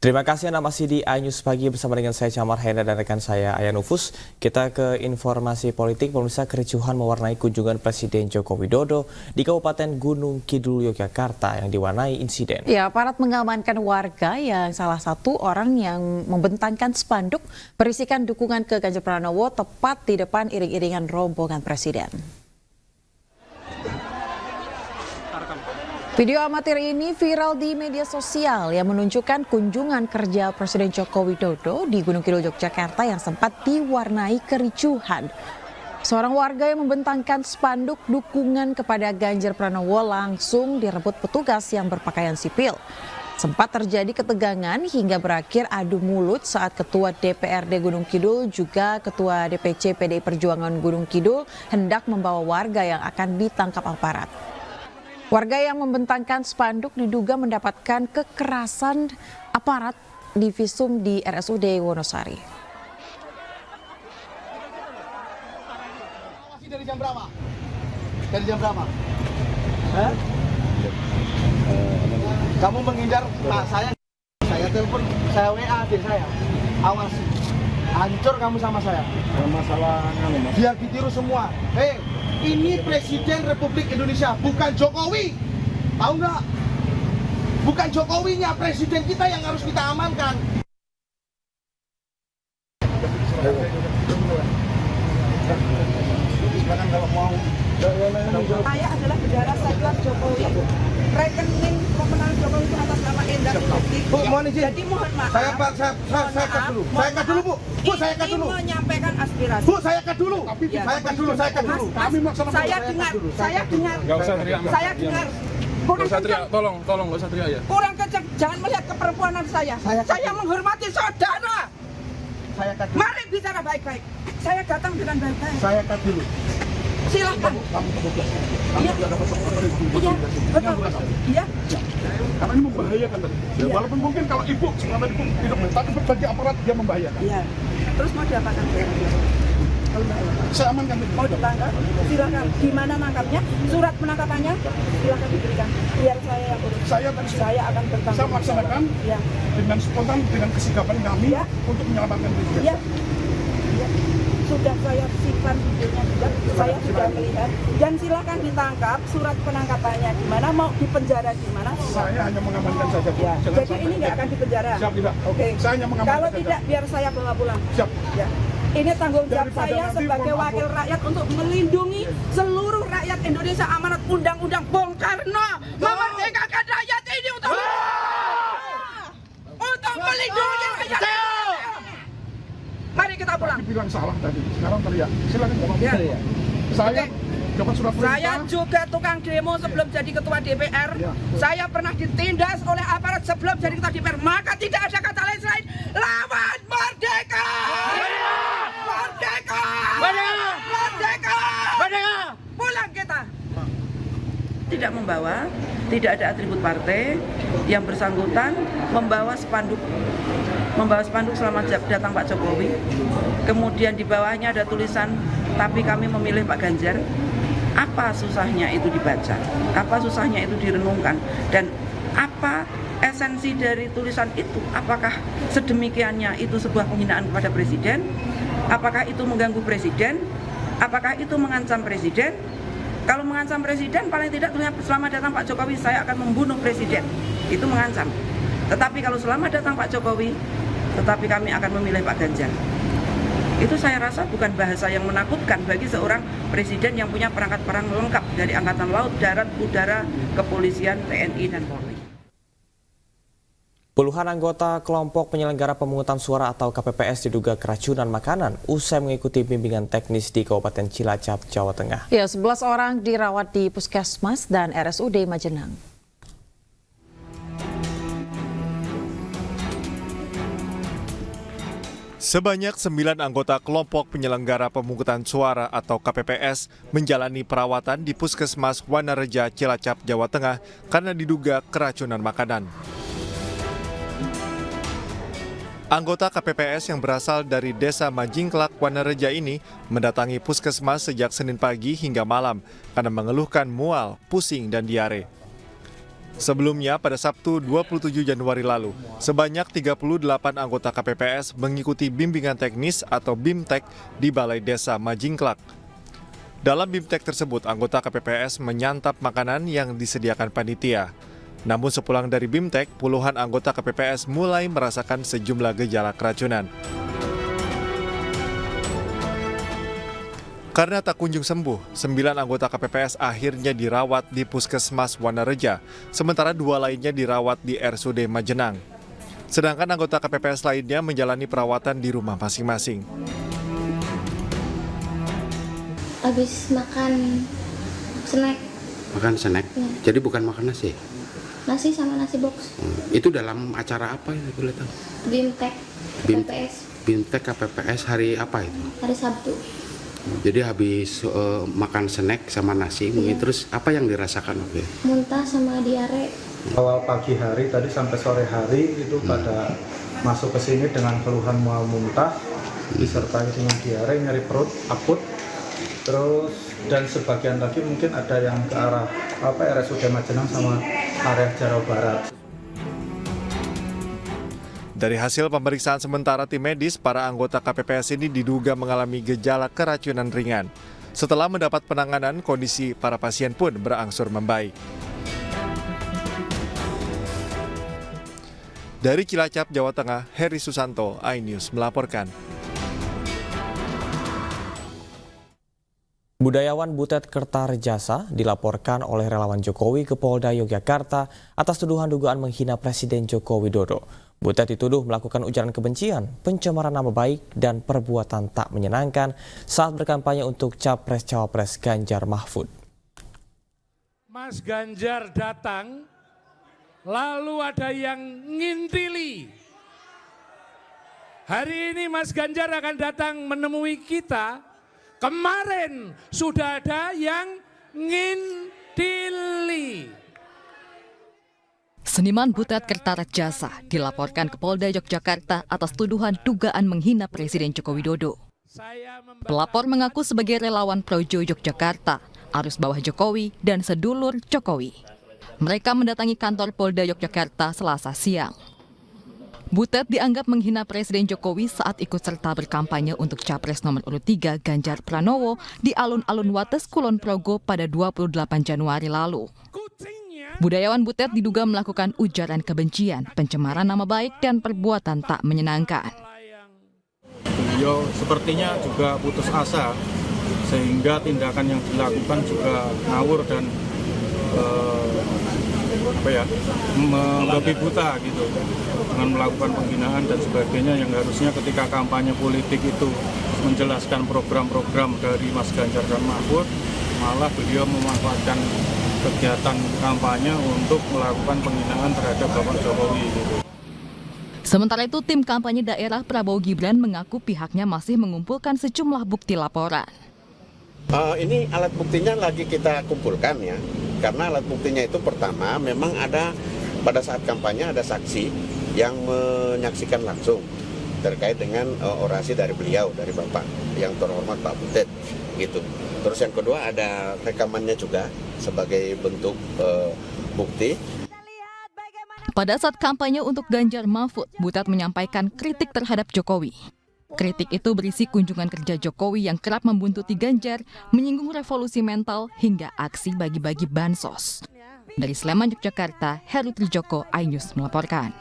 Terima kasih Anda masih di iNews Pagi bersama dengan saya Camar Hendra dan rekan saya Ayan Ufus. Kita ke informasi politik. Pemirsa, kericuhan mewarnai kunjungan Presiden Joko Widodo di Kabupaten Gunung Kidul, Yogyakarta yang diwarnai insiden. Ya, aparat mengamankan warga yang salah satu orang yang membentangkan spanduk berisikan dukungan ke Ganjar Pranowo tepat di depan iring-iringan rombongan Presiden. Video amatir ini viral di media sosial yang menunjukkan kunjungan kerja Presiden Joko Widodo di Gunung Kidul, Yogyakarta yang sempat diwarnai kericuhan. Seorang warga yang membentangkan spanduk dukungan kepada Ganjar Pranowo langsung direbut petugas yang berpakaian sipil. Sempat terjadi ketegangan hingga berakhir adu mulut saat Ketua DPRD Gunung Kidul juga Ketua DPC PDI Perjuangan Gunung Kidul hendak membawa warga yang akan ditangkap aparat. Warga yang membentangkan spanduk diduga mendapatkan kekerasan aparat di visum di RSUD Wonosari. Dari jam berapa? Dari jam berapa? Kamu menghindar, Pak, saya telepon, saya WA adik saya. Awas, hancur kamu sama saya. Masalahnya Mas. Biar ditiru semua. Ini Presiden Republik Indonesia, bukan Jokowi. Tahu nggak? Bukan Jokowinya, Presiden kita yang harus kita amankan. Silakan kalau mau. Saya adalah bendahara Seklar Jokowi. Rekening pemenang Jokowi itu atas nama Endang Sutikti. Bu, mohon izin. Jadi mohon maaf. Saya cut dulu. Saya cut dulu, Bu. Bu, saya cut dulu. Ini menyampaikan aspirasi. Bu, saya cut dulu. Ya. Saya cut dulu. Saya dengar. Nggak usah teriak, Mas. Saya dengar. Nggak usah teriak, tolong nggak usah teriak ya. Kurang kencang, jangan melihat keperempuanan saya. Saya menghormati saudara. Saya cut dulu. Mari bicara baik-baik. Saya datang dengan baik-baik. Saya cut dulu. Silahkan. Kamu keboblas. Iya. Iya, betul. Iya. Karena ini membahayakan tadi. Ya, walaupun mungkin kalau ibu selama ibu hidup, tapi bagi aparat dia membahayakan. Iya. Terus mau diapakan? Saya amankan. Mau ditangkap? Silakan. Di mana nangkapnya? Surat penangkapannya? Silakan diberikan. Biar saya yang urus. Saya akan bertanggung. Saya melaksanakan ya. dengan spontan, dengan kesigapan kami Ya. untuk menyelamatkan diri. Ya. Ya. Sudah saya simpan videonya juga, saya sudah melihat. Dan silakan ditangkap, surat penangkapannya di mana, mau dipenjara di mana? Saya hanya mengamankan saja. Ya. Jadi ini nggak akan dipenjara? Siap, tidak. Oke. Saya hanya mengamankan Kalau saja. tidak, biar saya bawa pulang. Siap. Ya. Ini tanggung jawab Daripada saya nanti sebagai wakil rakyat untuk melindungi seluruh rakyat Indonesia, amanat undang-undang Bung Karno memerdekakan rakyat ini untuk melindungi rakyat. Mari kita pulang. Tapi bilang salah tadi, sekarang teriak. Silakan. Ya. Saya dapat surat perintah. Saya juga tukang demo sebelum jadi ketua DPR. Ya. Saya pernah ditindas oleh aparat sebelum jadi ketua DPR. Maka tidak ada kata lain selain lawan merdeka. Merdeka. Merdeka. Merdeka. Pulang kita. Tidak membawa, tidak ada atribut partai. Yang bersangkutan membawa spanduk selamat datang Pak Jokowi. Kemudian di bawahnya ada tulisan, tapi kami memilih Pak Ganjar. Apa susahnya itu dibaca? Apa susahnya itu direnungkan? Dan apa esensi dari tulisan itu? Apakah sedemikiannya itu sebuah penghinaan kepada Presiden? Apakah itu mengganggu Presiden? Apakah itu mengancam Presiden? Kalau mengancam Presiden, paling tidak tulisan selamat datang Pak Jokowi, saya akan membunuh Presiden. Itu mengancam. Tetapi kalau selamat datang Pak Jokowi, tetapi kami akan memilih Pak Ganjar. Itu saya rasa bukan bahasa yang menakutkan bagi seorang presiden yang punya perangkat perang lengkap dari Angkatan Laut, Darat, Udara, Kepolisian, TNI, dan Polri. Puluhan anggota kelompok penyelenggara pemungutan suara atau KPPS diduga keracunan makanan usai mengikuti bimbingan teknis di Kabupaten Cilacap, Jawa Tengah. Ya, 11 orang dirawat di Puskesmas dan RSUD Majenang. Sebanyak 9 anggota kelompok penyelenggara pemungutan suara atau KPPS menjalani perawatan di Puskesmas Wanareja, Cilacap, Jawa Tengah karena diduga keracunan makanan. Anggota KPPS yang berasal dari Desa Majingklak, Wanareja ini mendatangi Puskesmas sejak Senin pagi hingga malam karena mengeluhkan mual, pusing, dan diare. Sebelumnya pada Sabtu 27 Januari lalu, sebanyak 38 anggota KPPS mengikuti bimbingan teknis atau BIMTEK di Balai Desa Majingklak. Dalam BIMTEK tersebut, anggota KPPS menyantap makanan yang disediakan panitia. Namun sepulang dari BIMTEK, puluhan anggota KPPS mulai merasakan sejumlah gejala keracunan. Karena tak kunjung sembuh, 9 anggota KPPS akhirnya dirawat di Puskesmas Wanareja, sementara 2 lainnya dirawat di RSUD Majenang. Sedangkan anggota KPPS lainnya menjalani perawatan di rumah masing-masing. Habis makan snack. Makan snack? Ya. Jadi bukan makan nasi? Nasi sama nasi box. Itu dalam acara apa ya, boleh tahu? BIMTEK KPPS. BIMTEK KPPS hari apa itu? Hari Sabtu. Jadi habis makan snack sama nasi, mungkin terus apa yang dirasakan? Muntah sama diare. Awal pagi hari tadi sampai sore hari itu pada masuk ke sini dengan keluhan mual muntah, disertai dengan diare, nyeri perut akut. Terus dan sebagian lagi mungkin ada yang ke arah RSUD Majenang sama area Jawa Barat. Dari hasil pemeriksaan sementara tim medis, para anggota KPPS ini diduga mengalami gejala keracunan ringan. Setelah mendapat penanganan, kondisi para pasien pun berangsur membaik. Dari Cilacap, Jawa Tengah, Heri Susanto, iNews melaporkan. Budayawan Butet Kertarejasa dilaporkan oleh relawan Jokowi ke Polda Yogyakarta atas tuduhan dugaan menghina Presiden Joko Widodo. Butet dituduh melakukan ujaran kebencian, pencemaran nama baik, dan perbuatan tak menyenangkan saat berkampanye untuk Capres-Cawapres Ganjar Mahfud. Mas Ganjar datang, lalu ada yang ngintili. Hari ini Mas Ganjar akan datang menemui kita. Kemarin sudah ada yang ngintili. Seniman Butet Kertarejasa dilaporkan ke Polda Yogyakarta atas tuduhan dugaan menghina Presiden Joko Widodo. Pelapor mengaku sebagai relawan Projo Yogyakarta, arus bawah Jokowi dan sedulur Jokowi. Mereka mendatangi kantor Polda Yogyakarta Selasa siang. Butet dianggap menghina Presiden Jokowi saat ikut serta berkampanye untuk Capres nomor urut 3 Ganjar Pranowo di alun-alun Wates Kulon Progo pada 28 Januari lalu. Budayawan Butet diduga melakukan ujaran kebencian, pencemaran nama baik, dan perbuatan tak menyenangkan. Beliau sepertinya juga putus asa, sehingga tindakan yang dilakukan juga ngawur dan membabi buta gitu, dengan melakukan penghinaan dan sebagainya yang harusnya ketika kampanye politik itu menjelaskan program-program dari Mas Ganjar dan Mahfud, malah beliau memanfaatkan kegiatan kampanye untuk melakukan penghinaan terhadap Bapak Jokowi. Sementara itu, tim kampanye daerah Prabowo Gibran mengaku pihaknya masih mengumpulkan sejumlah bukti laporan. Ini alat buktinya lagi kita kumpulkan ya, karena alat buktinya itu pertama memang ada pada saat kampanye ada saksi yang menyaksikan langsung terkait dengan orasi dari beliau, dari Bapak yang terhormat Pak Butet gitu. Terus yang kedua ada rekamannya juga sebagai bentuk bukti. Pada saat kampanye untuk Ganjar Mahfud, Butet menyampaikan kritik terhadap Jokowi. Kritik itu berisi kunjungan kerja Jokowi yang kerap membuntuti Ganjar, menyinggung revolusi mental hingga aksi bagi-bagi bansos. Dari Sleman, Yogyakarta, Heru Trijoko, iNews melaporkan.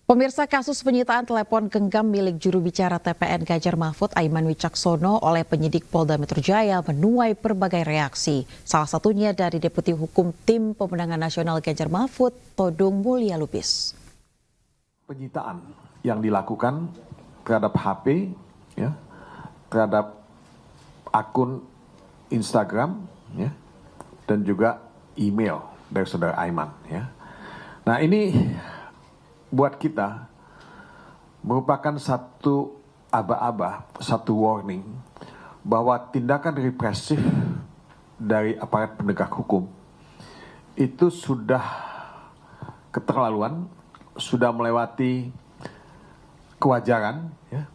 Pemirsa, kasus penyitaan telepon genggam milik juru bicara TPN Ganjar Mahfud Aiman Wicaksono oleh penyidik Polda Metro Jaya menuai berbagai reaksi. Salah satunya dari Deputi Hukum Tim Pemenangan Nasional Ganjar Mahfud, Todung Mulya Lubis. Penyitaan yang dilakukan terhadap HP, ya, terhadap akun Instagram, ya, dan juga email dari saudara Aiman. Ya. Nah ini buat kita merupakan satu aba-aba, satu warning bahwa tindakan represif dari aparat penegak hukum itu sudah keterlaluan, sudah melewati kewajaran, ya,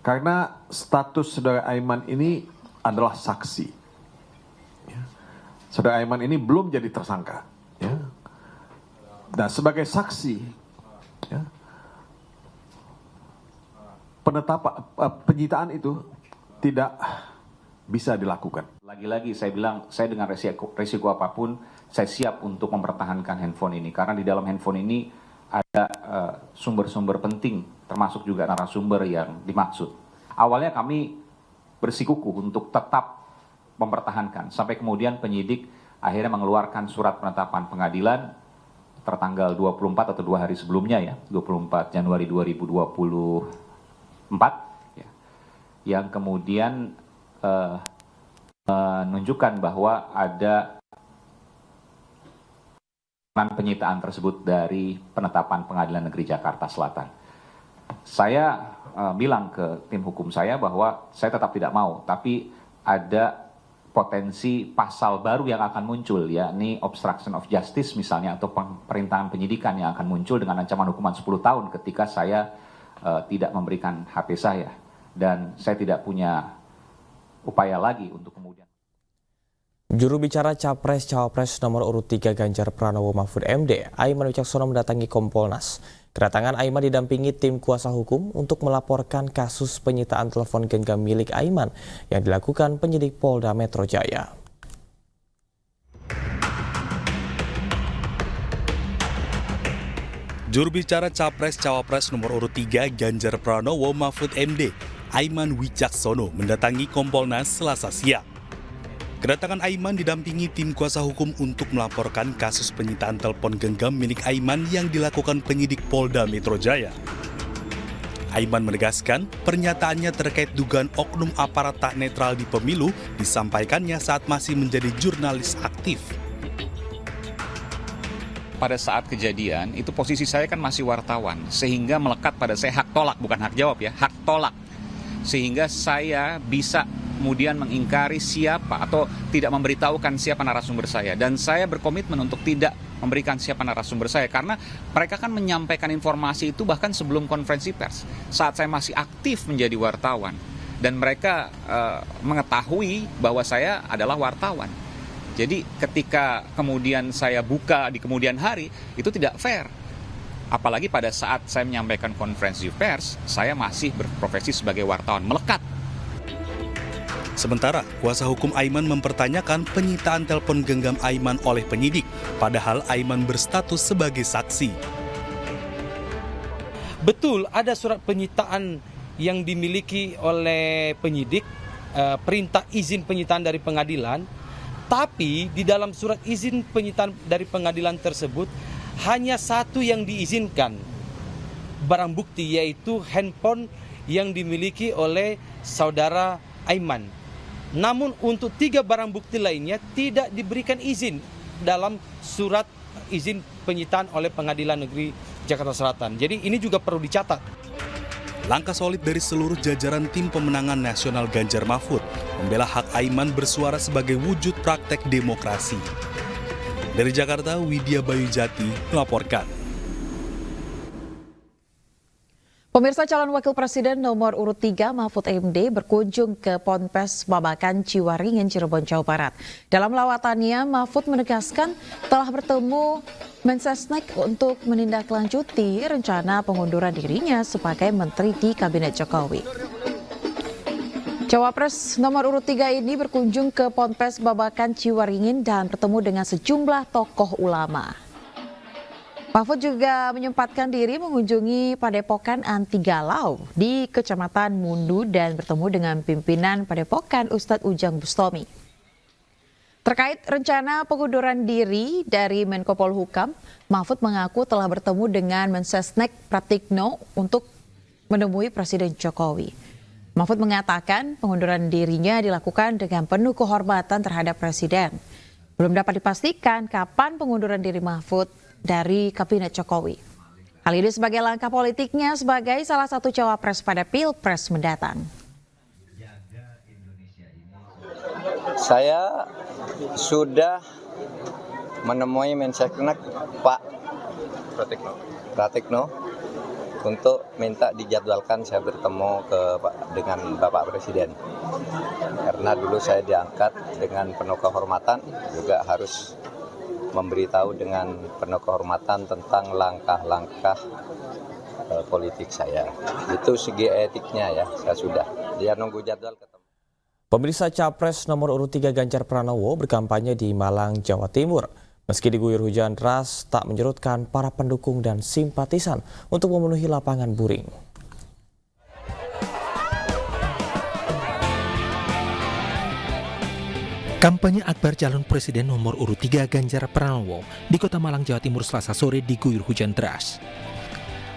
karena status saudara Aiman ini adalah saksi. Ya. Saudara Aiman ini belum jadi tersangka. Ya. Nah, sebagai saksi, ya, penyitaan itu tidak bisa dilakukan. Lagi-lagi saya bilang, saya dengan resiko apapun, saya siap untuk mempertahankan handphone ini. Karena di dalam handphone ini ada sumber-sumber penting, termasuk juga narasumber yang dimaksud. Awalnya kami bersikukuh untuk tetap mempertahankan, sampai kemudian penyidik akhirnya mengeluarkan surat penetapan pengadilan tertanggal 24 atau 2 hari sebelumnya ya, 24 Januari 2024, ya, yang kemudian menunjukkan bahwa ada penyitaan tersebut dari penetapan Pengadilan Negeri Jakarta Selatan. Saya bilang ke tim hukum saya bahwa saya tetap tidak mau, tapi ada potensi pasal baru yang akan muncul, yakni obstruction of justice misalnya, atau perintangan penyidikan yang akan muncul dengan ancaman hukuman 10 tahun ketika saya tidak memberikan HP saya. Dan saya tidak punya upaya lagi untuk kemudian. Juru bicara Capres-Cawapres nomor urut 3 Ganjar Pranowo Mahfud MD, Aiman Wicaksono mendatangi Kompolnas. Kedatangan Aiman didampingi tim kuasa hukum untuk melaporkan kasus penyitaan telepon genggam milik Aiman yang dilakukan penyidik Polda Metro Jaya. Juru bicara Capres-Cawapres nomor urut 3 Ganjar Pranowo Mahfud MD, Aiman Wicaksono mendatangi Kompolnas Selasa siang. Kedatangan Aiman didampingi tim kuasa hukum untuk melaporkan kasus penyitaan telepon genggam milik Aiman yang dilakukan penyidik Polda Metro Jaya. Aiman menegaskan pernyataannya terkait dugaan oknum aparat tak netral di pemilu disampaikannya saat masih menjadi jurnalis aktif. Pada saat kejadian, itu posisi saya kan masih wartawan, sehingga melekat pada saya hak tolak, bukan hak jawab ya, hak tolak. Sehingga saya bisa kemudian mengingkari siapa atau tidak memberitahukan siapa narasumber saya. Dan saya berkomitmen untuk tidak memberikan siapa narasumber saya, karena mereka kan menyampaikan informasi itu bahkan sebelum konferensi pers, saat saya masih aktif menjadi wartawan. Dan mereka mengetahui bahwa saya adalah wartawan. Jadi ketika kemudian saya buka di kemudian hari, itu tidak fair. Apalagi pada saat saya menyampaikan konferensi pers, saya masih berprofesi sebagai wartawan, melekat. Sementara, kuasa hukum Aiman mempertanyakan penyitaan telepon genggam Aiman oleh penyidik, padahal Aiman berstatus sebagai saksi. Betul, ada surat penyitaan yang dimiliki oleh penyidik, perintah izin penyitaan dari pengadilan, tapi di dalam surat izin penyitaan dari pengadilan tersebut, hanya satu yang diizinkan, barang bukti, yaitu handphone yang dimiliki oleh saudara Aiman. Namun untuk 3 barang bukti lainnya tidak diberikan izin dalam surat izin penyitaan oleh Pengadilan Negeri Jakarta Selatan. Jadi ini juga perlu dicatat. Langkah solid dari seluruh jajaran tim pemenangan nasional Ganjar Mahfud membela hak Aiman bersuara sebagai wujud praktek demokrasi. Dari Jakarta, Widya Bayujati melaporkan. Pemirsa, calon wakil presiden nomor urut 3 Mahfud MD berkunjung ke Ponpes Babakan Ciwaringin, Cirebon, Jawa Barat. Dalam lawatannya, Mahfud menegaskan telah bertemu Mensesnek untuk menindaklanjuti rencana pengunduran dirinya sebagai menteri di Kabinet Jokowi. Cawapres nomor urut 3 ini berkunjung ke Ponpes Babakan Ciwaringin dan bertemu dengan sejumlah tokoh ulama. Mahfud juga menyempatkan diri mengunjungi Padepokan Anti Galau di Kecamatan Mundu dan bertemu dengan pimpinan Padepokan Ustadz Ujang Bustomi. Terkait rencana pengunduran diri dari Menko Polhukam, Mahfud mengaku telah bertemu dengan Mensesnek Pratikno untuk menemui Presiden Jokowi. Mahfud mengatakan pengunduran dirinya dilakukan dengan penuh kehormatan terhadap Presiden. Belum dapat dipastikan kapan pengunduran diri Mahfud dari Kabinet Jokowi. Hal ini sebagai langkah politiknya sebagai salah satu cawapres pada Pilpres mendatang. Saya sudah menemui Mensesnek Pak Pratikno untuk minta dijadwalkan saya bertemu dengan Bapak Presiden. Karena dulu saya diangkat dengan penuh kehormatan, juga harus memberitahu dengan penuh kehormatan tentang langkah-langkah politik saya. Itu segi etiknya ya, saya sudah. Dia nunggu jadwal ketemu. Pemirsa, Capres nomor urut 3 Ganjar Pranowo berkampanye di Malang, Jawa Timur. Meski diguyur hujan deras, tak menyurutkan para pendukung dan simpatisan untuk memenuhi lapangan buring. Kampanye akbar calon presiden nomor urut 3 Ganjar Pranowo di Kota Malang, Jawa Timur Selasa sore diguyur hujan deras.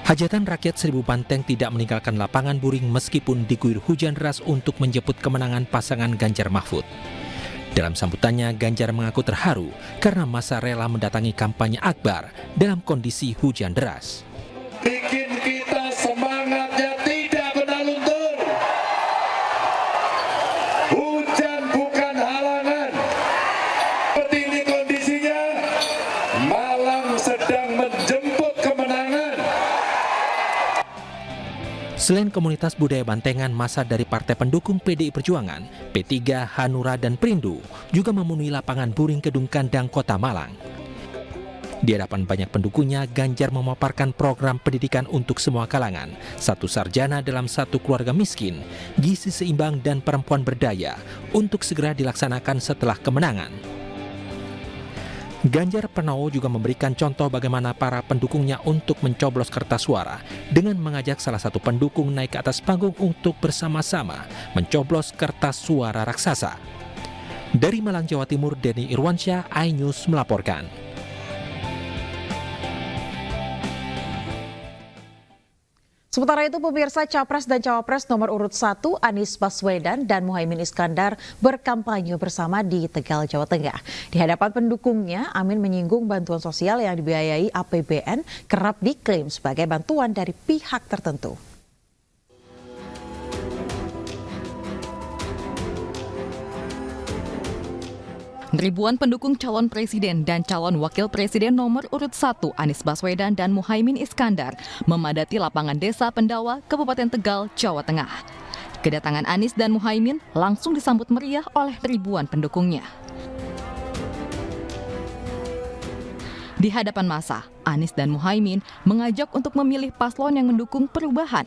Hajatan rakyat 1000 banteng tidak meninggalkan lapangan buring meskipun diguyur hujan deras untuk menjemput kemenangan pasangan Ganjar Mahfud. Dalam sambutannya, Ganjar mengaku terharu karena masa rela mendatangi kampanye akbar dalam kondisi hujan deras. Bikin kita semangatnya tidak pernah luntur. Hujan bukan halangan. Seperti ini kondisinya, Malang sedang menjemput kemenangan. Selain komunitas budaya Bantengan, massa dari partai pendukung PDI Perjuangan, P3, Hanura, dan Perindu juga memenuhi lapangan buring Gedung Kandang Kota Malang. Di hadapan banyak pendukungnya, Ganjar memaparkan program pendidikan untuk semua kalangan, 1 sarjana dalam 1 keluarga miskin, gizi seimbang, dan perempuan berdaya untuk segera dilaksanakan setelah kemenangan. Ganjar Pranowo juga memberikan contoh bagaimana para pendukungnya untuk mencoblos kertas suara dengan mengajak salah satu pendukung naik ke atas panggung untuk bersama-sama mencoblos kertas suara raksasa. Dari Malang, Jawa Timur, Denny Irwansyah, iNews melaporkan. Sementara itu, pemirsa, Capres dan Cawapres nomor urut 1 Anies Baswedan dan Muhaimin Iskandar berkampanye bersama di Tegal, Jawa Tengah. Di hadapan pendukungnya, Amin menyinggung bantuan sosial yang dibiayai APBN kerap diklaim sebagai bantuan dari pihak tertentu. Ribuan pendukung calon presiden dan calon wakil presiden nomor urut 1 Anies Baswedan dan Muhaimin Iskandar memadati lapangan Desa Pendawa, Kabupaten Tegal, Jawa Tengah. Kedatangan Anies dan Muhaimin langsung disambut meriah oleh ribuan pendukungnya. Di hadapan massa, Anies dan Muhaimin mengajak untuk memilih paslon yang mendukung perubahan.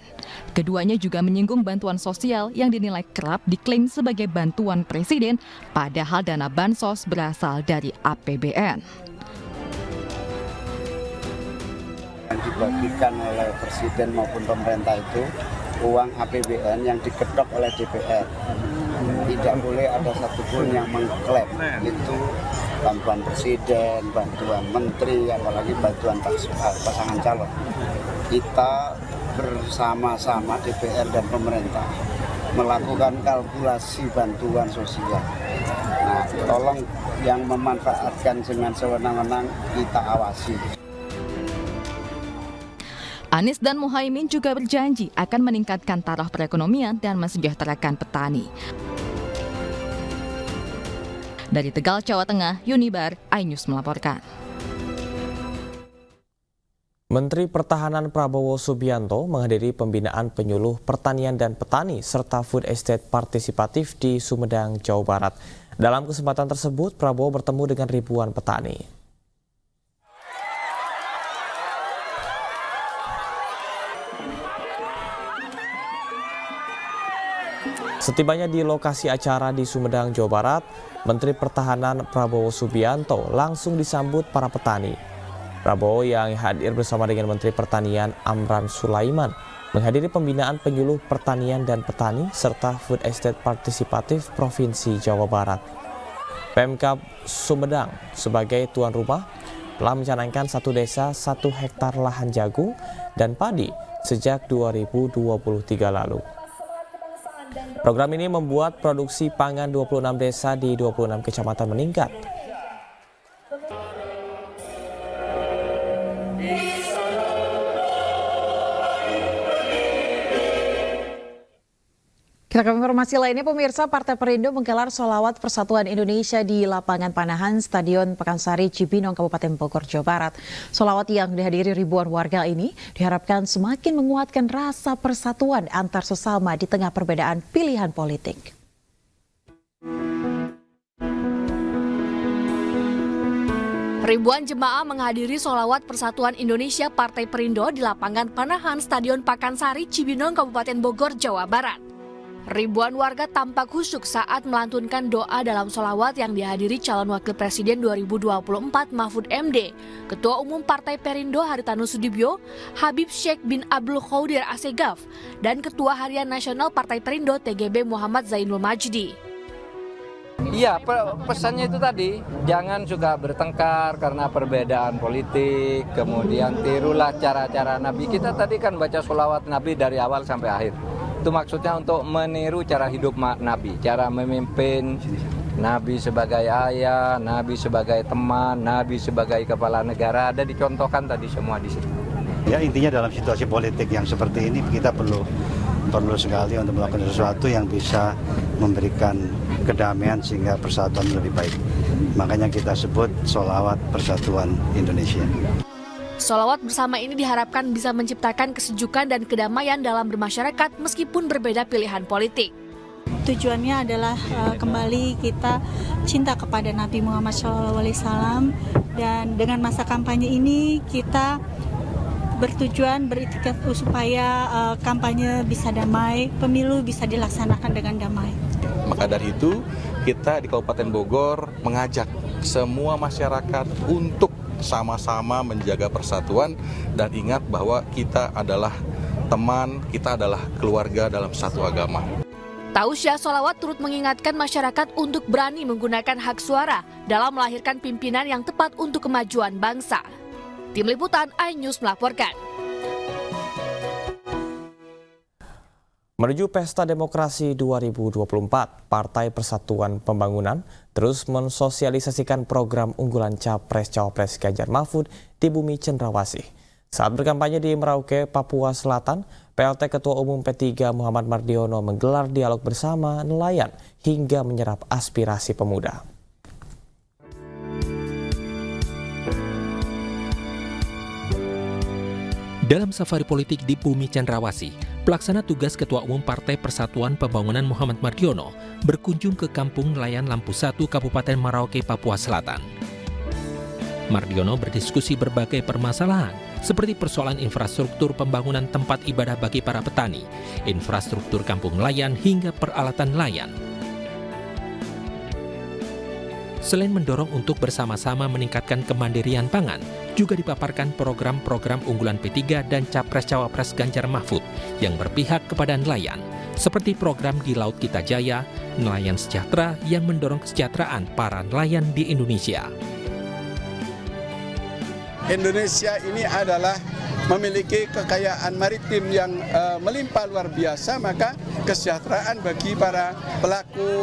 Keduanya juga menyinggung bantuan sosial yang dinilai kerap diklaim sebagai bantuan presiden, padahal dana bansos berasal dari APBN. Yang dibagikan oleh presiden maupun pemerintah itu uang APBN yang diketok oleh DPR. Tidak boleh ada satupun yang mengklaim itu bantuan presiden, bantuan menteri, apalagi bantuan pasangan calon. Kita bersama-sama DPR dan pemerintah melakukan kalkulasi bantuan sosial. Nah, tolong yang memanfaatkan dengan sewenang-wenang kita awasi. Anies dan Muhaimin juga berjanji akan meningkatkan taraf perekonomian dan mensejahterakan petani. Dari Tegal, Jawa Tengah, Yunibar, iNews melaporkan. Menteri Pertahanan Prabowo Subianto menghadiri pembinaan penyuluh pertanian dan petani serta food estate partisipatif di Sumedang, Jawa Barat. Dalam kesempatan tersebut, Prabowo bertemu dengan ribuan petani. Setibanya di lokasi acara di Sumedang, Jawa Barat, Menteri Pertahanan Prabowo Subianto langsung disambut para petani. Prabowo yang hadir bersama dengan Menteri Pertanian Amran Sulaiman menghadiri pembinaan penyuluh pertanian dan petani serta food estate partisipatif Provinsi Jawa Barat. Pemkab Sumedang sebagai tuan rumah telah mencanangkan 1 desa 1 hektar lahan jagung dan padi sejak 2023 lalu. Program ini membuat produksi pangan 26 desa di 26 kecamatan meningkat. Kita ke informasi lainnya, pemirsa, Partai Perindo menggelar sholawat Persatuan Indonesia di lapangan Panahan Stadion Pakansari Cibinong, Kabupaten Bogor, Jawa Barat. Sholawat yang dihadiri ribuan warga ini diharapkan semakin menguatkan rasa persatuan antar sesama di tengah perbedaan pilihan politik. Ribuan jemaah menghadiri sholawat Persatuan Indonesia Partai Perindo di lapangan Panahan Stadion Pakansari Cibinong, Kabupaten Bogor, Jawa Barat. Ribuan warga tampak khusyuk saat melantunkan doa dalam sholawat yang dihadiri calon wakil presiden 2024 Mahfud MD, Ketua Umum Partai Perindo Haritanu Sudibyo, Habib Syekh bin Abdul Qadir Assegaf, dan Ketua Harian Nasional Partai Perindo TGB Muhammad Zainul Majdi. Iya, pesannya itu tadi, jangan suka bertengkar karena perbedaan politik, kemudian tirulah cara-cara Nabi. Kita tadi kan baca sholawat Nabi dari awal sampai akhir. Itu maksudnya untuk meniru cara hidup Nabi, cara memimpin, Nabi sebagai ayah, Nabi sebagai teman, Nabi sebagai kepala negara, ada dicontohkan tadi semua di situ. Ya, intinya dalam situasi politik yang seperti ini kita perlu sekali untuk melakukan sesuatu yang bisa memberikan kedamaian sehingga persatuan lebih baik. Makanya kita sebut sholawat Persatuan Indonesia. Sholawat bersama ini diharapkan bisa menciptakan kesejukan dan kedamaian dalam bermasyarakat meskipun berbeda pilihan politik. Tujuannya adalah kembali kita cinta kepada Nabi Muhammad SAW, dan dengan masa kampanye ini kita bertujuan beritikad supaya kampanye bisa damai, pemilu bisa dilaksanakan dengan damai. Maka dari itu kita di Kabupaten Bogor mengajak semua masyarakat untuk sama-sama menjaga persatuan dan ingat bahwa kita adalah teman, kita adalah keluarga dalam satu agama. Tausiah sholawat turut mengingatkan masyarakat untuk berani menggunakan hak suara dalam melahirkan pimpinan yang tepat untuk kemajuan bangsa. Tim Liputan iNews melaporkan. Menuju Pesta Demokrasi 2024, Partai Persatuan Pembangunan terus mensosialisasikan program unggulan Capres-Cawapres Ganjar Mahfud di bumi Cendrawasih. Saat berkampanye di Merauke, Papua Selatan, PLT Ketua Umum P3 Muhammad Mardiono menggelar dialog bersama nelayan hingga menyerap aspirasi pemuda. Dalam safari politik di bumi Cendrawasih, pelaksana tugas Ketua Umum Partai Persatuan Pembangunan Muhammad Mardiono berkunjung ke Kampung Nelayan Lampu 1 Kabupaten Merauke, Papua Selatan. Mardiono berdiskusi berbagai permasalahan seperti persoalan infrastruktur pembangunan tempat ibadah bagi para petani, infrastruktur kampung nelayan hingga peralatan nelayan. Selain mendorong untuk bersama-sama meningkatkan kemandirian pangan, juga dipaparkan program-program unggulan P3 dan Capres-Cawapres Ganjar Mahfud yang berpihak kepada nelayan, seperti program di Laut Kita Jaya, Nelayan Sejahtera yang mendorong kesejahteraan para nelayan di Indonesia. Indonesia ini adalah memiliki kekayaan maritim yang melimpah luar biasa, maka kesejahteraan bagi para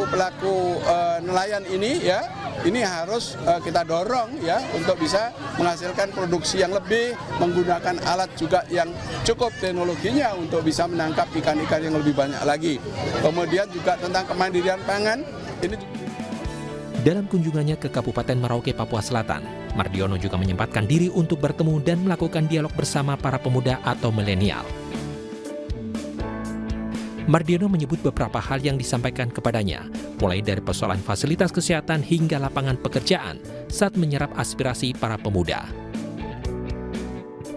pelaku nelayan ini ya, ini harus kita dorong ya untuk bisa menghasilkan produksi yang lebih, menggunakan alat juga yang cukup teknologinya untuk bisa menangkap ikan-ikan yang lebih banyak lagi. Kemudian juga tentang kemandirian pangan ini juga. Dalam kunjungannya ke Kabupaten Merauke, Papua Selatan, Mardiono juga menyempatkan diri untuk bertemu dan melakukan dialog bersama para pemuda atau milenial. Mardiono menyebut beberapa hal yang disampaikan kepadanya, mulai dari persoalan fasilitas kesehatan hingga lapangan pekerjaan saat menyerap aspirasi para pemuda.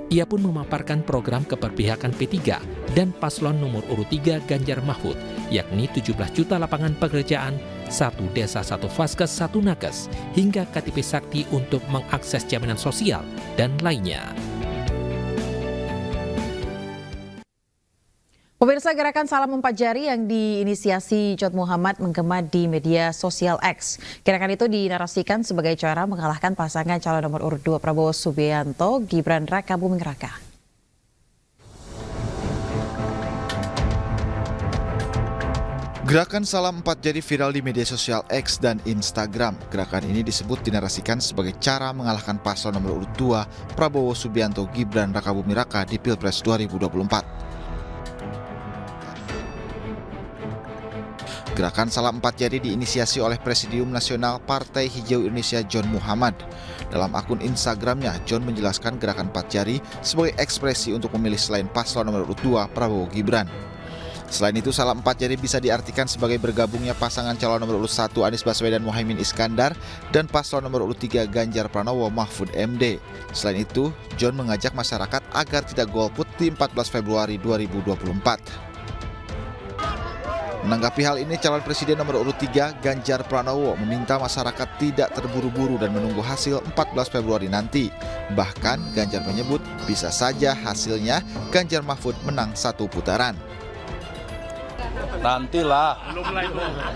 Ia pun memaparkan program keberpihakan P3 dan paslon nomor urut 3 Ganjar Mahfud, yakni 17 juta lapangan pekerjaan, 1 desa 1 vaskes 1 nakes, hingga KTP Sakti untuk mengakses jaminan sosial, dan lainnya. Pemirsa, gerakan Salam 4 Jari yang diinisiasi Jod Muhammad menggema di media sosial X. Gerakan itu dinarasikan sebagai cara mengalahkan pasangan calon nomor urut 2 Prabowo Subianto, Gibran Raka Buming Raka. Gerakan Salam 4 Jari viral di media sosial X dan Instagram. Gerakan ini disebut dinarasikan sebagai cara mengalahkan paslon nomor urut 2 Prabowo Subianto, Gibran Raka Buming Raka di Pilpres 2024. Gerakan Salam 4 Jari diinisiasi oleh Presidium Nasional Partai Hijau Indonesia John Muhammad. Dalam akun Instagramnya, John menjelaskan gerakan 4 jari sebagai ekspresi untuk memilih selain paslon nomor urut 2 Prabowo Gibran. Selain itu, Salam 4 Jari bisa diartikan sebagai bergabungnya pasangan calon nomor urut 1 Anies Baswedan Muhaimin Iskandar dan paslon nomor urut 3 Ganjar Pranowo Mahfud MD. Selain itu, John mengajak masyarakat agar tidak golput di 14 Februari 2024. Menanggapi hal ini, calon presiden nomor urut 3 Ganjar Pranowo meminta masyarakat tidak terburu-buru dan menunggu hasil 14 Februari nanti. Bahkan Ganjar menyebut bisa saja hasilnya Ganjar Mahfud menang 1 putaran. Nantilah,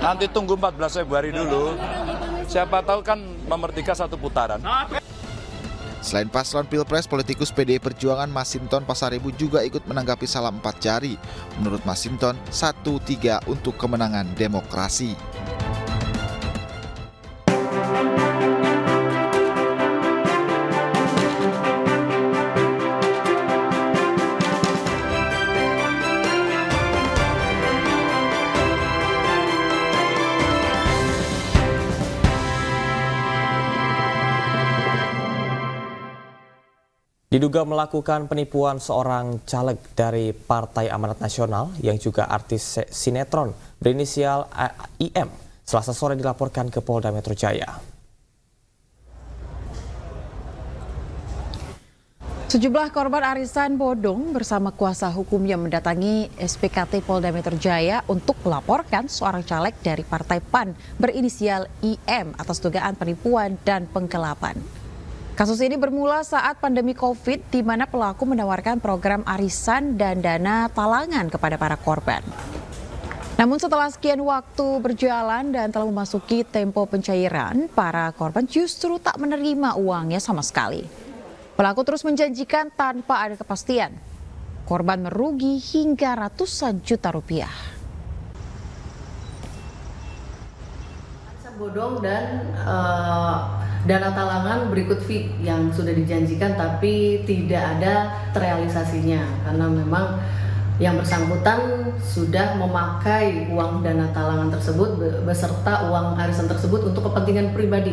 nanti tunggu 14 Februari dulu. Siapa tahu kan nomor 3 1 putaran. Selain paslon Pilpres, politikus PDI Perjuangan Masinton Pasaribu juga ikut menanggapi Salam 4 Jari. Menurut Masinton, 1-3 untuk kemenangan demokrasi. Diduga melakukan penipuan seorang caleg dari Partai Amanat Nasional yang juga artis sinetron berinisial IM, Selasa sore dilaporkan ke Polda Metro Jaya. Sejumlah korban arisan bodong bersama kuasa hukumnya mendatangi SPKT Polda Metro Jaya untuk melaporkan seorang caleg dari Partai PAN berinisial IM atas dugaan penipuan dan penggelapan. Kasus ini bermula saat pandemi COVID, di mana pelaku menawarkan program arisan dan dana talangan kepada para korban. Namun setelah sekian waktu berjalan dan telah memasuki tempo pencairan, para korban justru tak menerima uangnya sama sekali. Pelaku terus menjanjikan tanpa ada kepastian. Korban merugi hingga ratusan juta rupiah. Bodong dan dana talangan berikut fee yang sudah dijanjikan tapi tidak ada terrealisasinya karena memang yang bersangkutan sudah memakai uang dana talangan tersebut beserta uang arisan tersebut untuk kepentingan pribadi.